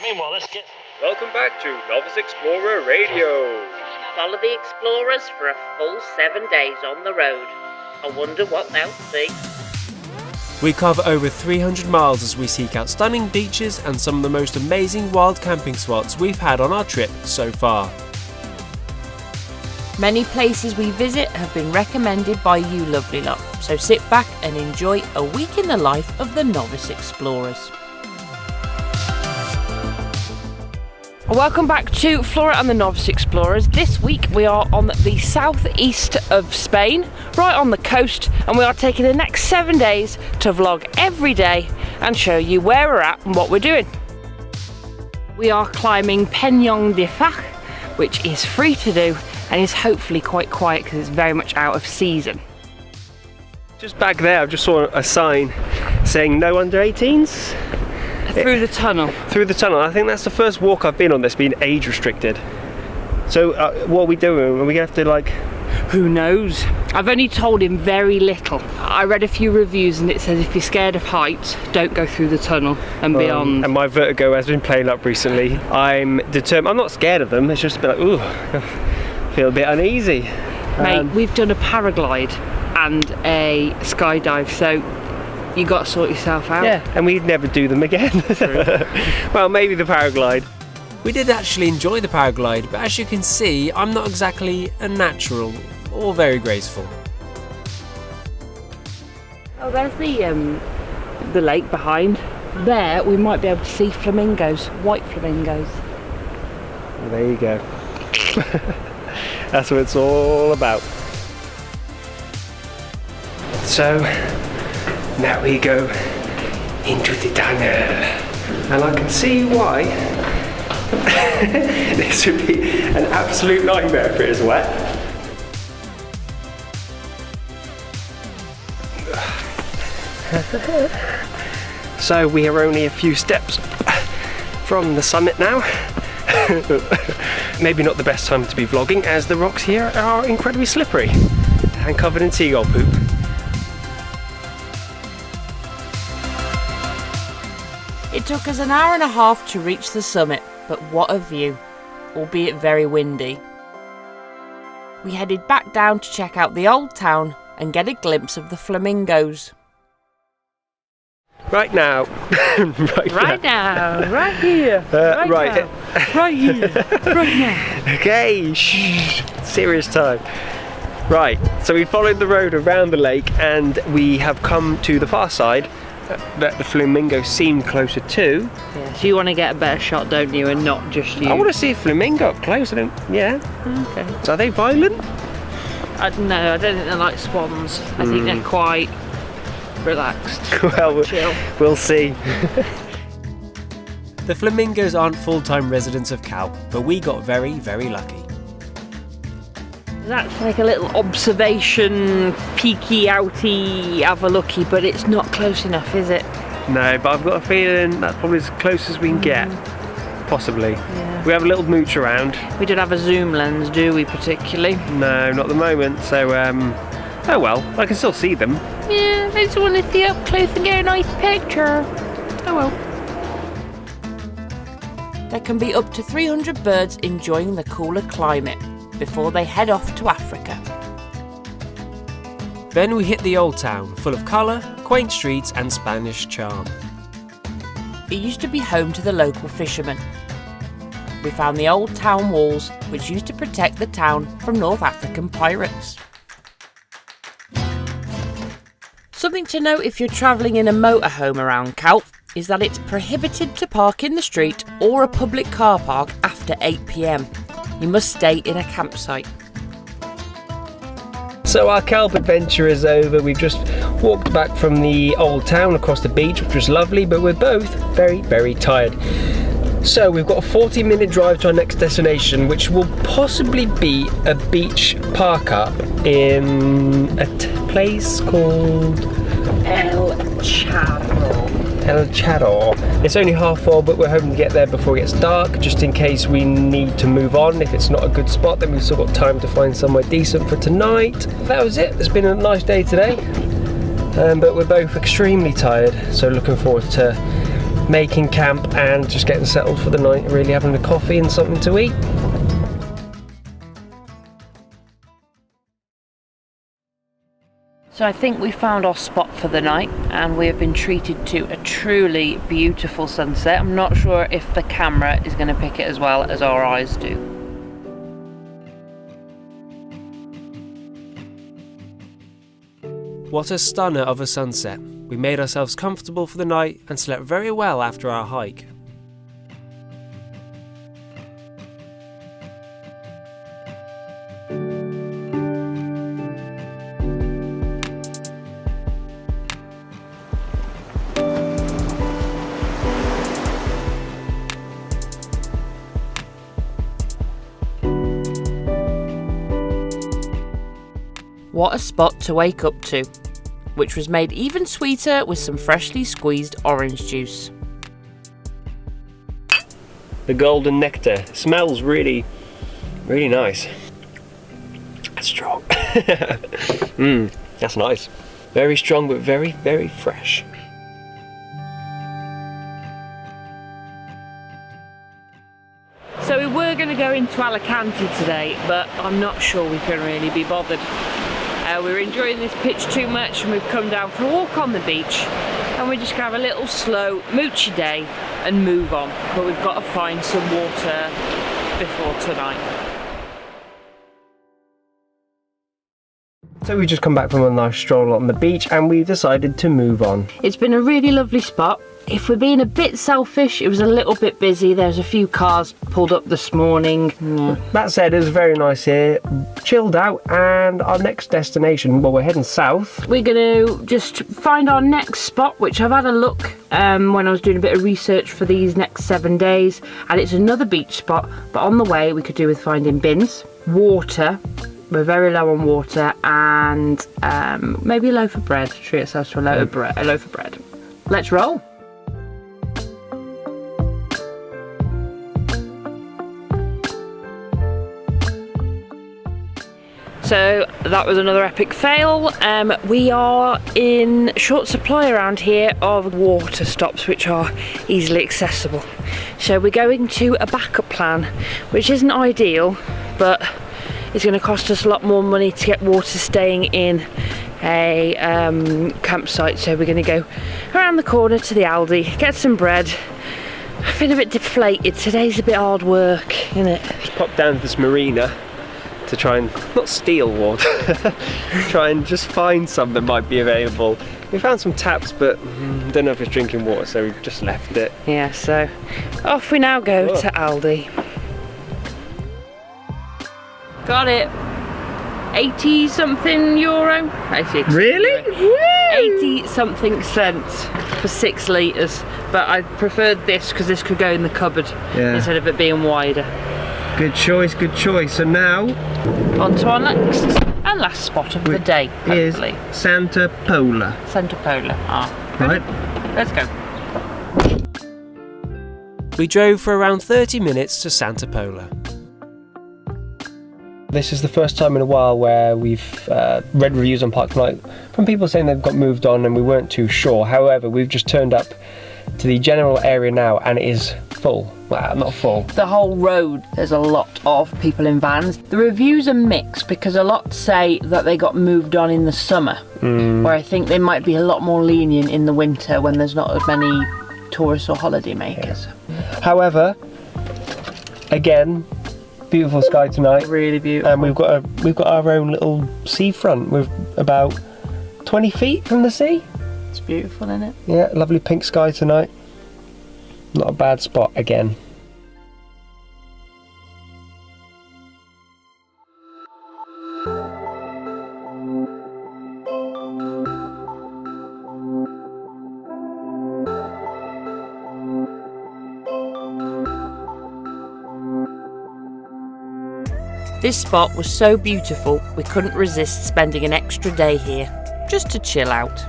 Meanwhile, let's get... Welcome back to Novice Explorer Radio. Follow the explorers for a full 7 days on the road. I wonder what they'll see. We cover over 300 miles as we seek out stunning beaches and some of the most amazing wild camping spots we've had on our trip so far. Many places we visit have been recommended by you lovely lot, so sit back and enjoy a week in the life of the Novice Explorers. Welcome back to Flora and the Novice Explorers. This week we are on the southeast of Spain, right on the coast, and we are taking the next 7 days to vlog every day and show you where we're at and what we're doing. We are climbing Peñón de Fac, which is free to do and is hopefully quite quiet because it's very much out of season. Just back there, I just saw a sign saying no under 18s. Through the tunnel. Through the tunnel. I think that's the first walk I've been on that's been age restricted. So what are we doing? Are we going to have to like... Who knows? I've only told him very little. I read a few reviews and it says if you're scared of heights, don't go through the tunnel and beyond. And my vertigo has been playing up recently. I'm determined. I'm not scared of them. It's just a bit like, ooh, I feel a bit uneasy. Mate, we've done a paraglide and a skydive, so you got to sort yourself out. Yeah, and we'd never do them again. Well, maybe the paraglide. We did actually enjoy the paraglide, but as you can see, I'm not exactly a natural or very graceful. Oh, there's the lake behind. There we might be able to see flamingos, white flamingos. Well, there you go. That's what it's all about. So now we go into the tunnel, and I can see why this would be an absolute nightmare if it is wet. So we are only a few steps from the summit now. Maybe not the best time to be vlogging, as the rocks here are incredibly slippery and covered in seagull poop. It took us an hour and a half to reach the summit, but what a view, albeit very windy. We headed back down to check out the old town and get a glimpse of the flamingos. Right now. Right now, right here, right now, right here, right now. Okay, shh, serious time. Right, so we followed the road around the lake and we have come to the far side that the flamingo seemed closer to. Yeah, so you want to get a better shot, don't you, and not just you? I want to see a flamingo up close. I don't. Yeah. Okay. So are they violent? I don't know. I don't think they're like swans. I think they're quite relaxed. Well, chill. We'll see. The flamingos aren't full-time residents of Calp, but we got very, very lucky. That's like a little observation, peeky, outy, have a looky, but it's not close enough, is it? No, but I've got a feeling that's probably as close as we can get. Possibly. Yeah. We have a little mooch around. We don't have a zoom lens, do we, particularly? No, not at the moment. So, oh well, I can still see them. Yeah, I just want to see up close and get a nice picture. Oh well. There can be up to 300 birds enjoying the cooler climate before they head off to Africa. Then we hit the old town, full of colour, quaint streets and Spanish charm. It used to be home to the local fishermen. We found the old town walls, which used to protect the town from North African pirates. Something to note if you're travelling in a motorhome around Calp is that it's prohibited to park in the street or a public car park after 8 p.m. You must stay in a campsite. So our Calp adventure is over. We've just walked back from the old town across the beach, which was lovely, but we're both very, very tired. So we've got a 40-minute drive to our next destination, which will possibly be a beach park up in a place called Elche. It's only half full, but we're hoping to get there before it gets dark, just in case we need to move on. If it's not a good spot, then we've still got time to find somewhere decent for tonight. That was it. It's been a nice day today, but we're both extremely tired, so looking forward to making camp and just getting settled for the night, really having a coffee and something to eat. So I think we found our spot for the night and we have been treated to a truly beautiful sunset. I'm not sure if the camera is going to pick it as well as our eyes do. What a stunner of a sunset. We made ourselves comfortable for the night and slept very well after our hike. What a spot to wake up to, which was made even sweeter with some freshly squeezed orange juice. The golden nectar smells really, really nice. That's strong. That's nice. Very strong, but very, very fresh. So we were going to go into Alicante today, but I'm not sure we can really be bothered. We're enjoying this pitch too much and we've come down for a walk on the beach and we're just going to have a little slow moochy day and move on, but we've got to find some water before tonight. So we've just come back from a nice stroll on the beach and we've decided to move on. It's been a really lovely spot. If we're being a bit selfish, it was a little bit busy. There's a few cars pulled up this morning. That said, it was very nice here, chilled out, and our next destination, well, we're heading south. We're going to just find our next spot, which I've had a look when I was doing a bit of research for these next 7 days, and it's another beach spot, but on the way we could do with finding bins, water. We're very low on water, and maybe a loaf of bread. Treat ourselves to a loaf of bread. Let's roll. So that was another epic fail. We are in short supply around here of water stops which are easily accessible. So we're going to a backup plan, which isn't ideal, but it's going to cost us a lot more money to get water staying in a campsite. So we're going to go around the corner to the Aldi, get some bread. I feel a bit deflated. Today's a bit hard work, isn't it? Just pop down to this marina to try and, not steal water, try and just find some that might be available. We found some taps, but don't know if it's drinking water, so we've just left it. Yeah, so off we now go to Aldi. Got it. 80 something euro. Really? 80 something cents for 6 litres. But I preferred this because this could go in the cupboard instead of it being wider. Good choice, good choice. So now, on to our next and last spot of the day, hopefully. Is Santa Pola. Santa Pola. Right. Let's go. We drove for around 30 minutes to Santa Pola. This is the first time in a while where we've read reviews on Park Night from people saying they've got moved on and we weren't too sure. However, we've just turned up to the general area now and it is full. Well, not full. The whole road, there's a lot of people in vans. The reviews are mixed because a lot say that they got moved on in the summer, where I think they might be a lot more lenient in the winter when there's not as many tourists or holiday makers. Yeah. However, again, beautiful sky tonight. Really beautiful. And we've got our own little seafront. We're about 20 feet from the sea. It's beautiful, isn't it? Yeah, lovely pink sky tonight. Not a bad spot again. This spot was so beautiful, we couldn't resist spending an extra day here, just to chill out.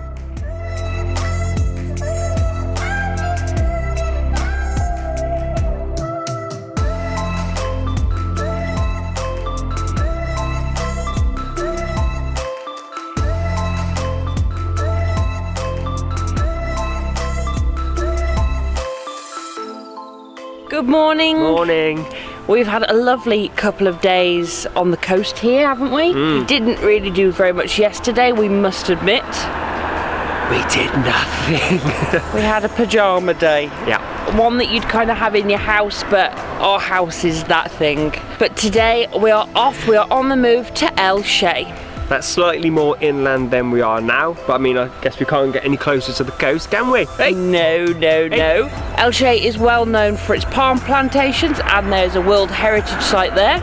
Good morning. Morning. We've had a lovely couple of days on the coast here, haven't we? We didn't really do very much yesterday, we must admit. We did nothing. We had a pyjama day. Yeah. One that you'd kind of have in your house, but our house is that thing. But today we are off, we are on the move to Elche. That's slightly more inland than we are now, but I mean, I guess we can't get any closer to the coast, can we? Hey. No. Elche is well known for its palm plantations, and there's a World Heritage Site there.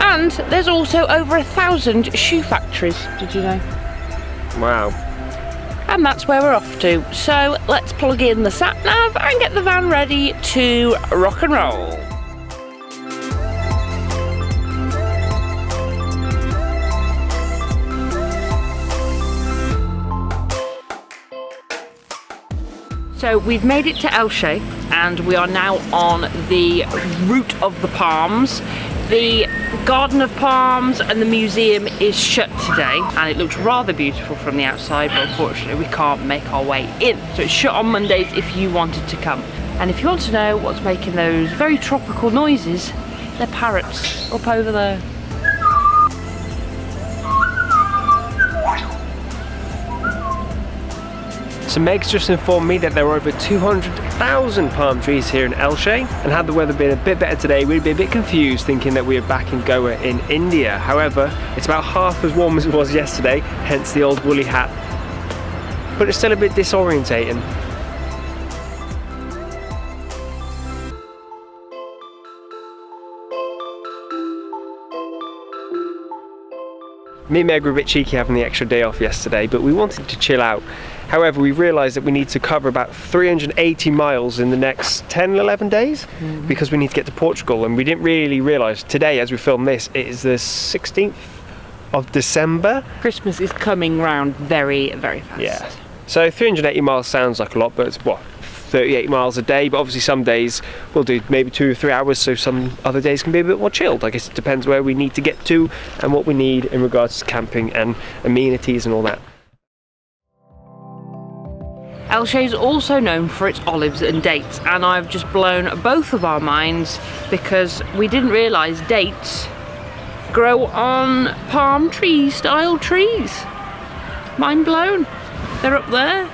And there's also over 1,000 shoe factories, did you know? Wow. And that's where we're off to. So let's plug in the sat-nav and get the van ready to rock and roll. So we've made it to Elche and we are now on the route of the palms. The Garden of Palms and the museum is shut today, and it looks rather beautiful from the outside, but unfortunately we can't make our way in. So it's shut on Mondays if you wanted to come. And if you want to know what's making those very tropical noises, they're parrots up over there. So Meg's just informed me that there are over 200,000 palm trees here in Elche, and had the weather been a bit better today, we'd be a bit confused thinking that we were back in Goa in India. However, it's about half as warm as it was yesterday, hence the old woolly hat. But it's still a bit disorientating. Me and Meg were a bit cheeky having the extra day off yesterday, but we wanted to chill out. However, we realised that we need to cover about 380 miles in the next 10, 11 days because we need to get to Portugal, and we didn't really realise today, as we film this, it is the 16th of December. Christmas is coming round very, very fast. Yeah. So 380 miles sounds like a lot, but it's what? 38 miles a day, but obviously some days we'll do maybe 2 or 3 hours, so some other days can be a bit more chilled. I guess it depends where we need to get to and what we need in regards to camping and amenities and all that. Elche is also known for its olives and dates, and I've just blown both of our minds because we didn't realise dates grow on palm tree style trees. Mind blown. They're up there.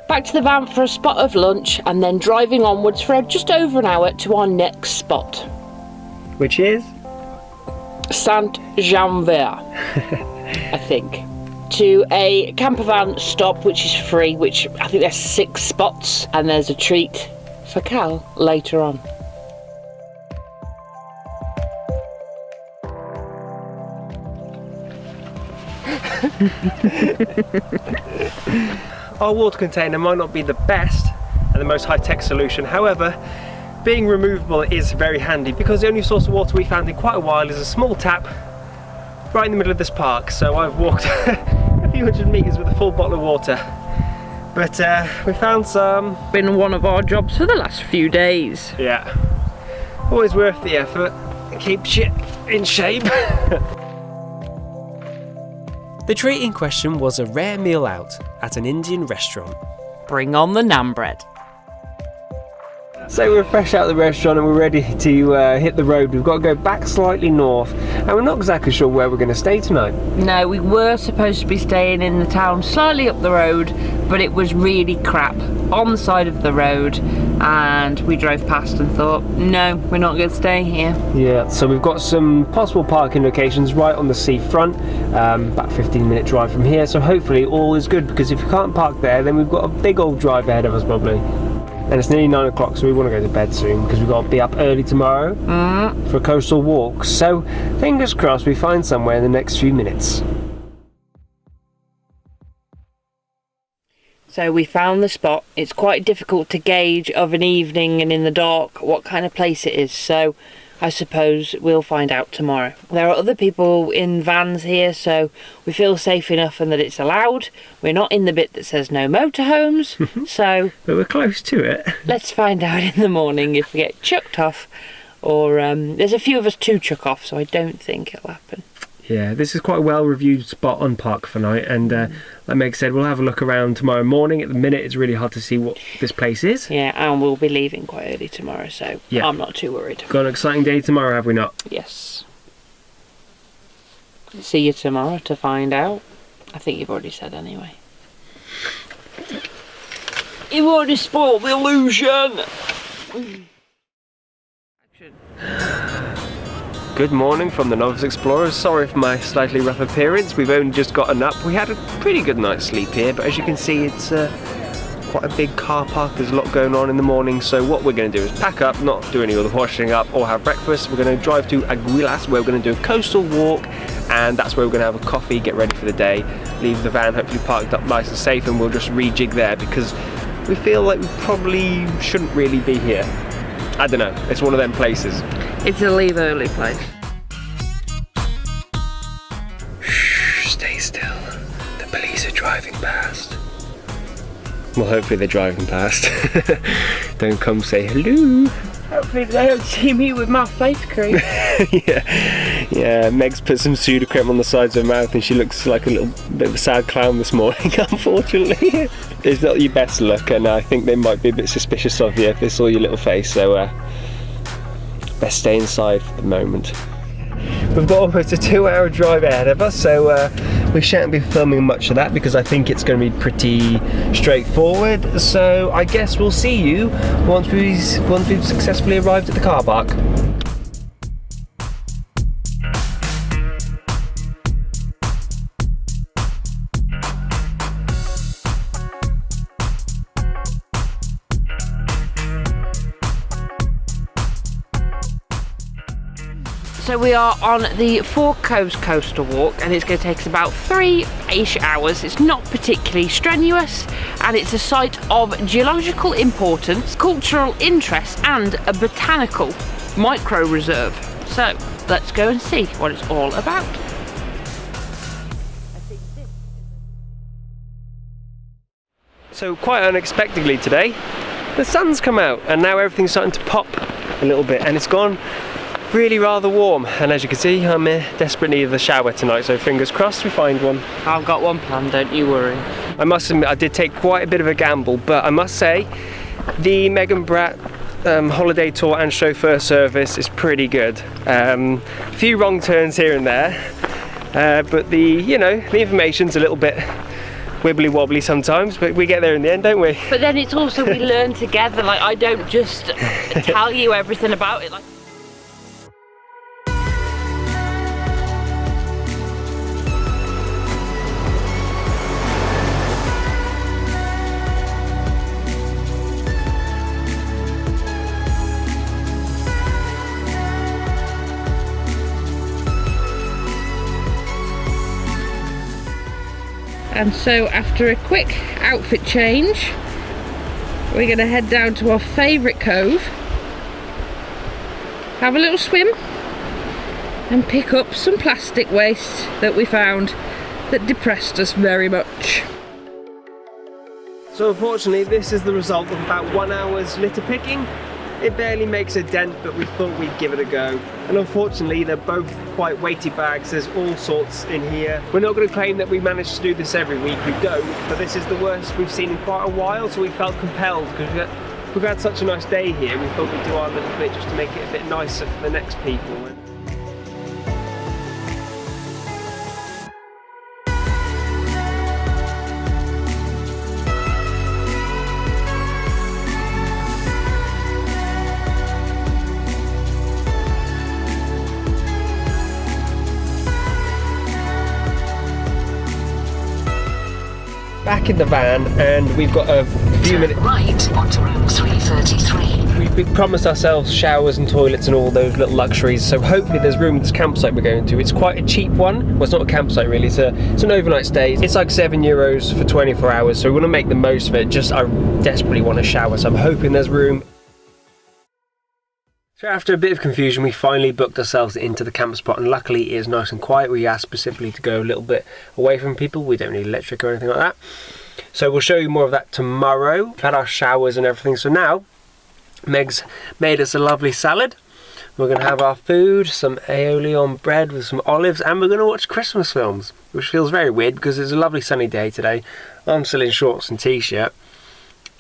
Back to the van for a spot of lunch, and then driving onwards for just over an hour to our next spot. Which is? Saint-Janvier, I think. To a campervan stop which is free, which I think there's 6 spots, and there's a treat for Cal later on. Our water container might not be the best and the most high-tech solution, however, being removable is very handy because the only source of water we found in quite a while is a small tap right in the middle of this park. So I've walked a few hundred metres with a full bottle of water, but we found some. Been one of our jobs for the last few days. Yeah, always worth the effort. It keeps you in shape. The treat in question was a rare meal out at an Indian restaurant. Bring on the naan bread. So we're fresh out of the restaurant and we're ready to hit the road. We've got to go back slightly north, and we're not exactly sure where we're going to stay tonight. No, we were supposed to be staying in the town slightly up the road, but it was really crap on the side of the road, and we drove past and thought, no, we're not going to stay here. Yeah, so we've got some possible parking locations right on the seafront, about a 15-minute drive from here, so hopefully all is good, because if you can't park there, then we've got a big old drive ahead of us probably. And it's nearly 9 o'clock, so we want to go to bed soon because we've got to be up early tomorrow for a coastal walk. So fingers crossed we find somewhere in the next few minutes. So we found the spot. It's quite difficult to gauge of an evening and in the dark what kind of place it is, so I suppose we'll find out tomorrow. There are other people in vans here, so we feel safe enough and that it's allowed. We're not in the bit that says no motorhomes, so... But we're close to it. Let's find out in the morning if we get chucked off or there's a few of us to chuck off, so I don't think it'll happen. Yeah, this is quite a well-reviewed spot on Park for Night, and like Meg said, we'll have a look around tomorrow morning. At the minute, it's really hard to see what this place is. Yeah, and we'll be leaving quite early tomorrow, so yeah. I'm not too worried. Got an exciting day tomorrow, have we not? Yes. See you tomorrow to find out. I think you've already said anyway. You've already spoiled the illusion! Good morning from the Novice Explorers. Sorry for my slightly rough appearance. We've only just gotten up. We had a pretty good night's sleep here, but as you can see, it's quite a big car park. There's a lot going on in the morning, so what we're going to do is pack up, not do any other washing up or have breakfast. We're going to drive to Aguilas, where we're going to do a coastal walk, and that's where we're going to have a coffee, get ready for the day, leave the van hopefully parked up nice and safe, and we'll just rejig there because we feel like we probably shouldn't really be here. I don't know, it's one of them places. It's a leave early place. Shh, stay still. The police are driving past. Well, hopefully they're driving past. Don't come say hello. Hopefully they don't see me with my face cream. Yeah, Meg's put some pseudocreme on the sides of her mouth and she looks like a little bit of a sad clown this morning, unfortunately. It's not your best look, and I think they might be a bit suspicious of you if they saw your little face, so best stay inside for the moment. We've got almost a 2-hour drive ahead of us, so we shan't be filming much of that because I think it's going to be pretty straightforward. So I guess we'll see you once we've successfully arrived at the car park. So we are on the Four Coves Coastal Walk, and it's going to take us about 3-ish hours. It's not particularly strenuous, and it's a site of geological importance, cultural interest, and a botanical micro-reserve. So let's go and see what it's all about. So quite unexpectedly today, the sun's come out, and now everything's starting to pop a little bit, and it's gone really rather warm, and as you can see, I'm desperate need of a shower tonight, so fingers crossed we find one. I've got one planned, don't you worry. I must admit I did take quite a bit of a gamble, but I must say the Megan Bratt holiday tour and chauffeur service is pretty good. A few wrong turns here and there, but the information's a little bit wibbly wobbly sometimes, but we get there in the end, don't we? But then it's also we learn together. Like, I don't just tell you everything about it. Like, and so after a quick outfit change, we're going to head down to our favourite cove, have a little swim, and pick up some plastic waste that we found that depressed us very much. So unfortunately this is the result of about 1 hour's litter picking. It barely makes a dent, but we thought we'd give it a go. And unfortunately they're both quite weighty bags, there's all sorts in here. We're not going to claim that we manage to do this every week, we don't, but this is the worst we've seen in quite a while, so we felt compelled because we've had such a nice day here. We thought we'd do our little bit just to make it a bit nicer for the next people. Back in the van, and we've got a few minutes. Right onto room 333. We've promised ourselves showers and toilets and all those little luxuries, so hopefully there's room at this campsite we're going to. It's quite a cheap one. Well, it's not a campsite really, it's an overnight stay. It's like €7 for 24 hours, so we want to make the most of it. Just I desperately want a shower, so I'm hoping there's room. So after a bit of confusion, we finally booked ourselves into the camp spot, and luckily it is nice and quiet. We asked specifically to go a little bit away from people. We don't need electric or anything like that. So we'll show you more of that tomorrow. We've had our showers and everything. So now, Meg's made us a lovely salad. We're going to have our food, some aioli on bread with some olives, and we're going to watch Christmas films, which feels very weird because it's a lovely sunny day today. I'm still in shorts and t-shirt.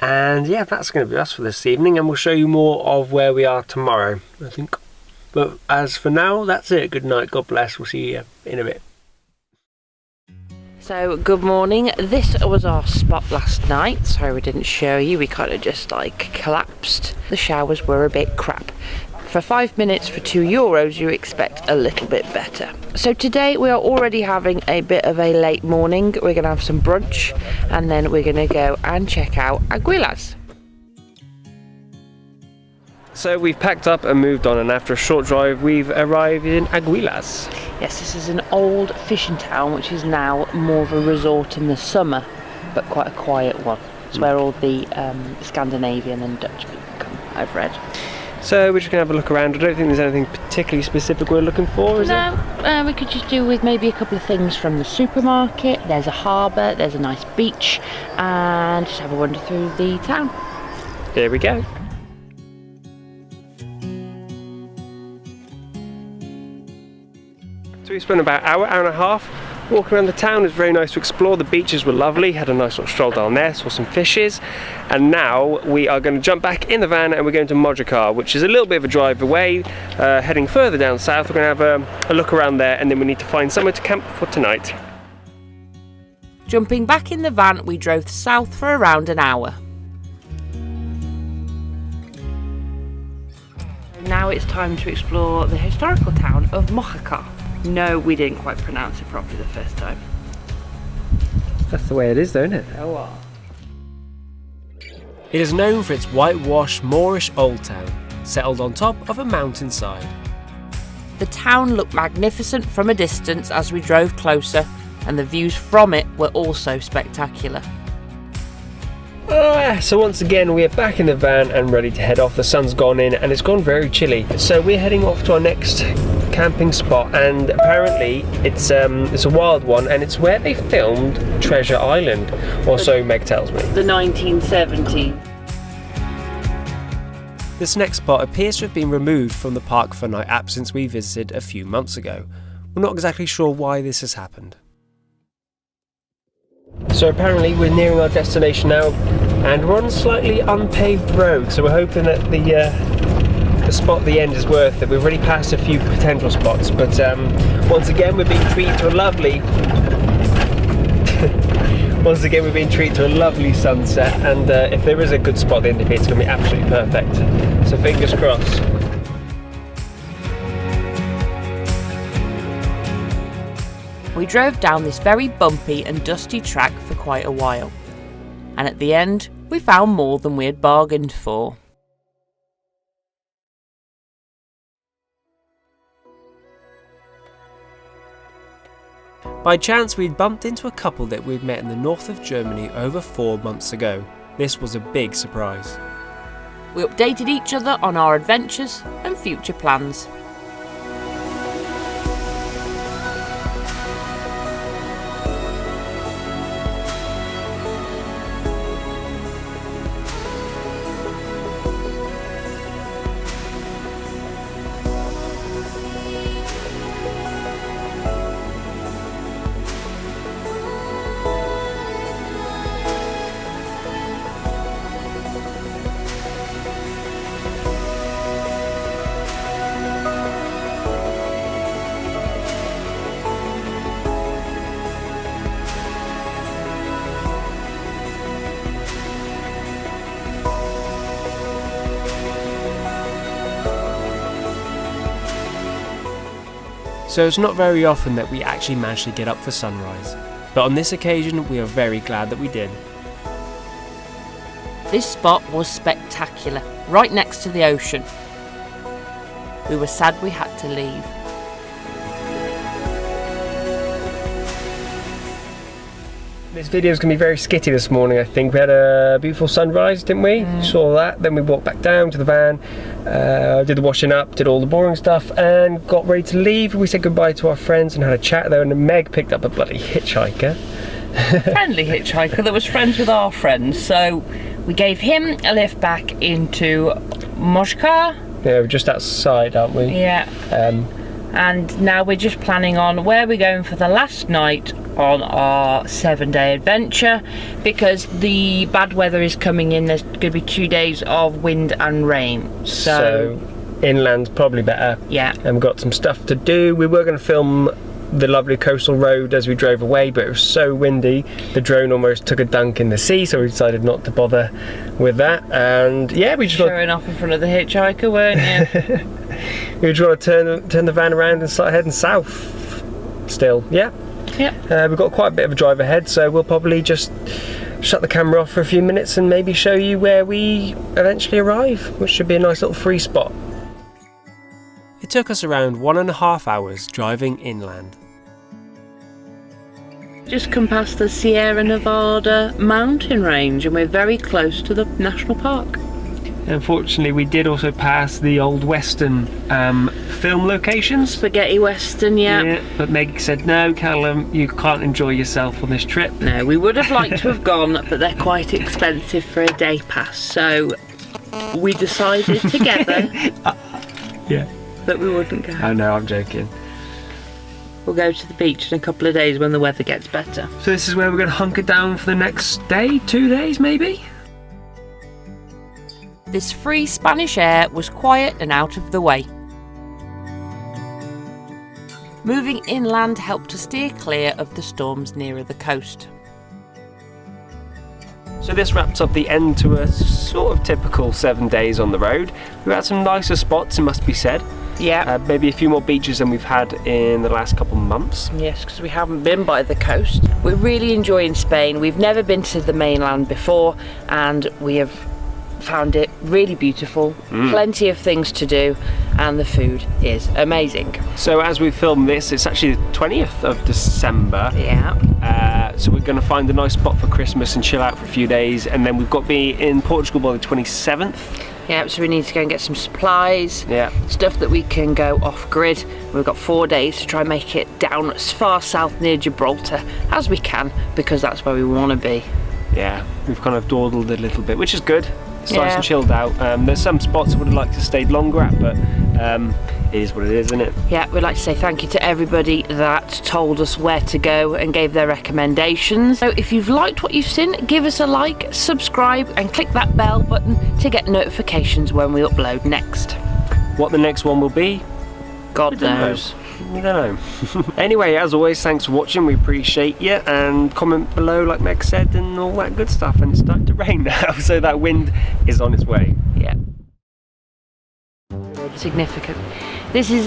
And yeah, that's going to be us for this evening, and we'll show you more of where we are tomorrow, I think. But as for now, that's it. Good night, God bless. We'll see you in a bit. So, good morning. This was our spot last night. Sorry we didn't show you. We kind of just like collapsed. The showers were a bit crap. For 5 minutes for €2, you expect a little bit better. So today we are already having a bit of a late morning. We're going to have some brunch and then we're going to go and check out Aguilas. So we've packed up and moved on, and after a short drive we've arrived in Aguilas. Yes, this is an old fishing town which is now more of a resort in the summer, but quite a quiet one. It's where all the Scandinavian and Dutch people come, I've read. So we're just going to have a look around. I don't think there's anything particularly specific we're looking for, is there? No, we could just do with maybe a couple of things from the supermarket. There's a harbour, there's a nice beach, and just have a wander through the town. Here we go. So we spent about an hour and a half walking around the town. It was very nice to explore. The beaches were lovely, had a nice little stroll down there, saw some fishes, and now we are going to jump back in the van and we're going to Mojacar, which is a little bit of a drive away, heading further down south. We're going to have a look around there, and then we need to find somewhere to camp for tonight. Jumping back in the van, we drove south for around an hour. Now it's time to explore the historical town of Mojacar. No, we didn't quite pronounce it properly the first time. That's the way it is, though, isn't it? Oh, what? It is known for its whitewashed Moorish old town, settled on top of a mountainside. The town looked magnificent from a distance as we drove closer, and the views from it were also spectacular. So once again we are back in the van and ready to head off. The sun's gone in and it's gone very chilly, so we're heading off to our next camping spot, and apparently it's a wild one, and it's where they filmed Treasure Island, or so Meg tells me. The 1970s. This next spot appears to have been removed from the Park for Night app since we visited a few months ago. We're not exactly sure why this has happened. So apparently we're nearing our destination now, and we're on a slightly unpaved road, so we're hoping that the spot at the end is worth it. We've already passed a few potential spots, but once again we're being treated to a lovely sunset, and if there is a good spot at the end of it, it's going to be absolutely perfect. So fingers crossed. We drove down this very bumpy and dusty track for quite a while, and at the end we found more than we had bargained for. By chance, we'd bumped into a couple that we'd met in the north of Germany over 4 months ago. This was a big surprise. We updated each other on our adventures and future plans. So it's not very often that we actually manage to get up for sunrise, but on this occasion we are very glad that we did. This spot was spectacular, right next to the ocean. We were sad we had to leave. This video is going to be very skitty this morning, I think. We had a beautiful sunrise, didn't we? Saw that, then we walked back down to the van, did the washing up, did all the boring stuff, and got ready to leave. We said goodbye to our friends and had a chat there, and then Meg picked up a bloody hitchhiker. Friendly hitchhiker that was friends with our friends, so we gave him a lift back into Mojacar, Yeah, we're just outside, aren't we? Yeah. And now we're just planning on where we're going for the last night on our 7-day adventure, because the bad weather is coming in. There's going to be 2 days of wind and rain. So inland's probably better. Yeah. And we've got some stuff to do. We were going to film the lovely coastal road as we drove away, but it was so windy the drone almost took a dunk in the sea, so we decided not to bother with that. And yeah, we just showing off in front of the hitchhiker, weren't you? we just want to turn the van around and start heading south still. Yeah. We've got quite a bit of a drive ahead, so we'll probably just shut the camera off for a few minutes and maybe show you where we eventually arrive, which should be a nice little free spot. It took us around 1.5 hours driving inland. Just come past the Sierra Nevada mountain range and we're very close to the national park. Unfortunately, we did also pass the old Western film locations. Spaghetti Western, yeah. But Meg said, no, Callum, you can't enjoy yourself on this trip. No, we would have liked to have gone, but they're quite expensive for a day pass. So we decided together that we wouldn't go. Oh no, I'm joking. We'll go to the beach in a couple of days when the weather gets better. So this is where we're going to hunker down for the next day, 2 days maybe? This free Spanish air was quiet and out of the way. Moving inland helped to steer clear of the storms nearer the coast. So this wraps up the end to a sort of typical 7 days on the road. We've had some nicer spots, it must be said. Yeah. Maybe a few more beaches than we've had in the last couple of months. Yes, because we haven't been by the coast. We're really enjoying Spain. We've never been to the mainland before, and we have found it really beautiful. Plenty of things to do, and the food is amazing. So as we film this, it's actually the 20th of December. Yeah. So we're going to find a nice spot for Christmas and chill out for a few days, and then we've got to be in Portugal by the 27th. Yeah, so we need to go and get some supplies, Yeah. stuff that we can go off-grid. We've got 4 days to try and make it down as far south near Gibraltar as we can, because that's where we want to be. Yeah, we've kind of dawdled a little bit, which is good. It's nice Yeah. and chilled out. There's some spots I would have liked to stay longer at, but it is what it is, isn't it? Yeah, we'd like to say thank you to everybody that told us where to go and gave their recommendations. So if you've liked what you've seen, give us a like, subscribe and click that bell button to get notifications when we upload next. What the next one will be, God knows. we don't know. Anyway, as always, thanks for watching. We appreciate you, and comment below like Meg said and all that good stuff. And it's starting to rain now, so that wind is on its way. Yeah. Significant. This is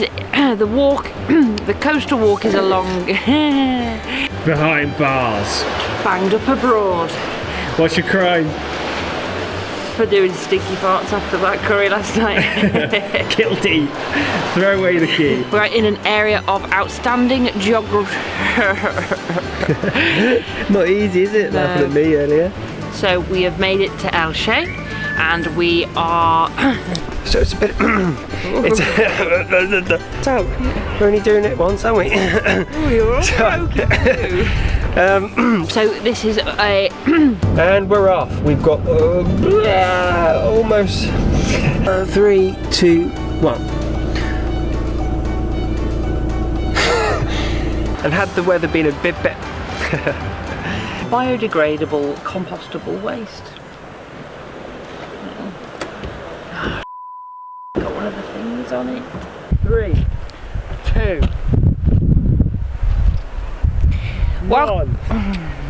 the walk, the coastal walk is along Behind bars. banged up abroad What's your crime? for doing sticky farts after that curry last night. Guilty. Throw away the key. We're in an area of outstanding geography. Not easy, is it? No. Laughing at me earlier. So we have made it to Elche, and we are. So it's a bit. So we're only doing it once, aren't we? You're all So this is a. And we're off. We've got almost 3, 2, 1. And had the weather been a bit better. Biodegradable, compostable waste. Got one of the things on it. 3, 2, Well, 1.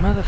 mother.